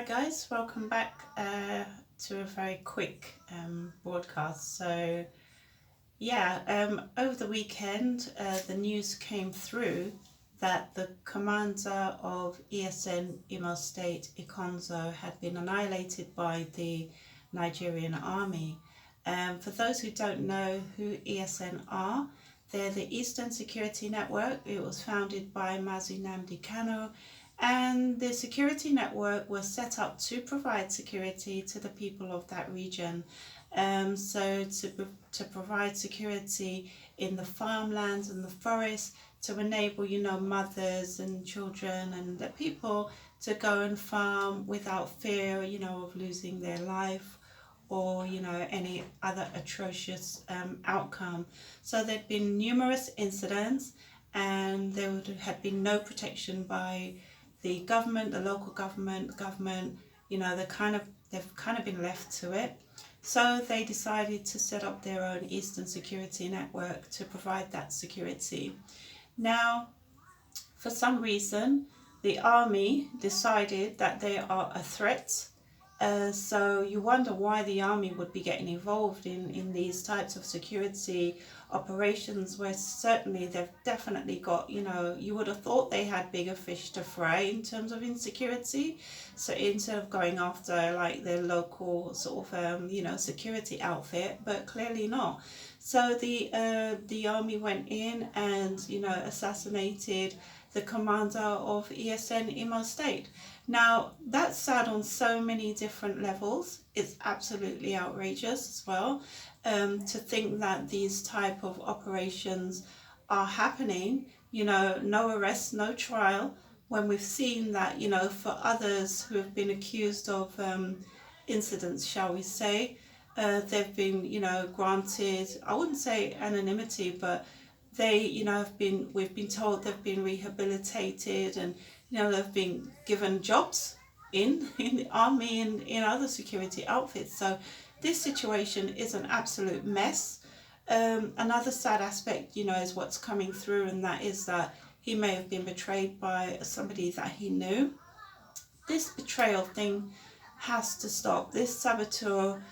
Hi guys, welcome back to a very quick broadcast. So over the weekend the news came through that the commander of ESN Imo State, Ikonzo, had been annihilated by the Nigerian army. For those who don't know who ESN are, they're the Eastern Security Network. It was founded by Mazi Nnamdi Kanu, and the security network was set up to provide security to the people of that region. To provide security in the farmlands and the forests, to enable, mothers and children and the people to go and farm without fear, of losing their life or, any other atrocious outcome. So there'd been numerous incidents, and there had been no protection by the government, the local government, they've kind of been left to it. So they decided to set up their own Eastern Security Network to provide that security. Now, for some reason, the army decided that they are a threat. So you wonder why the army would be getting involved in these types of security operations, where certainly they've definitely got, you would have thought they had bigger fish to fry in terms of insecurity. So instead of going after like their local sort of, security outfit, but clearly not. So the army went in and, assassinated the commander of ESN Imo State. Now, that's sad on so many different levels. It's absolutely outrageous as well, to think that these type of operations are happening, no arrest, no trial, when we've seen that, for others who have been accused of incidents, shall we say, they've been, granted, I wouldn't say anonymity, but they, we've been told they've been rehabilitated, and they've been given jobs in the army and in other security outfits. So this situation is an absolute mess. Another sad aspect, is what's coming through, and that is that he may have been betrayed by somebody that he knew. This betrayal thing has to stop. This saboteur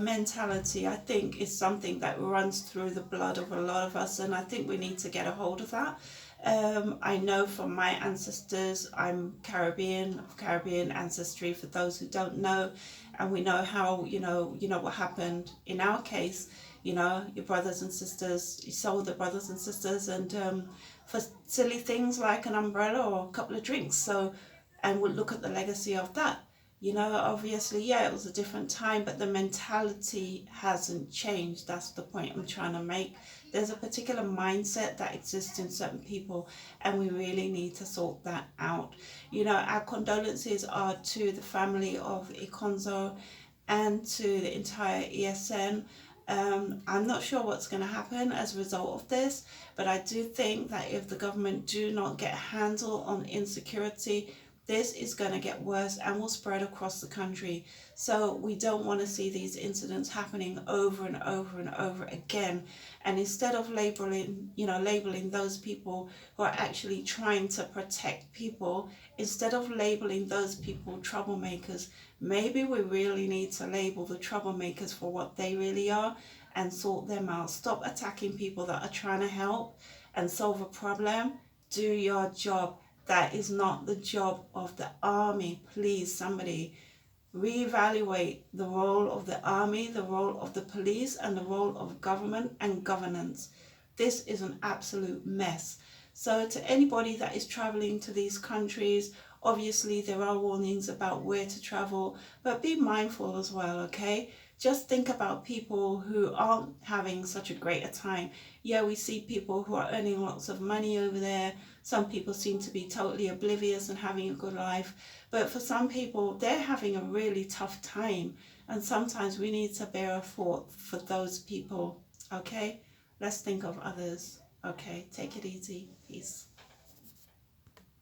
mentality, I think, is something that runs through the blood of a lot of us, and I think we need to get a hold of that. I know from my ancestors, I'm Caribbean, of Caribbean ancestry, for those who don't know, and we know how, what happened in our case. Your brothers and sisters, you sold the brothers and sisters, and for silly things like an umbrella or a couple of drinks. So, and we'll look at the legacy of that. Obviously, yeah, it was a different time, but the mentality hasn't changed. That's the point I'm trying to make. There's a particular mindset that exists in certain people, and we really need to sort that out. Our condolences are to the family of Ikonzo and to the entire ESN. I'm not sure what's going to happen as a result of this, but I do think that if the government do not get a handle on insecurity, this is going to get worse and will spread across the country. So we don't want to see these incidents happening over and over and over again. And instead of labeling those people who are actually trying to protect people, instead of labeling those people troublemakers, maybe we really need to label the troublemakers for what they really are and sort them out. Stop attacking people that are trying to help and solve a problem. Do your job. That is not the job of the army. Please, somebody reevaluate the role of the army, the role of the police, and the role of government and governance. This is an absolute mess. So to anybody that is traveling to these countries, obviously there are warnings about where to travel, but be mindful as well, okay? Just think about people who aren't having such a great a time. Yeah, we see people who are earning lots of money over there. Some people seem to be totally oblivious and having a good life. But for some people, they're having a really tough time. And sometimes we need to bear a thought for those people, okay? Let's think of others, okay? Take it easy. Peace.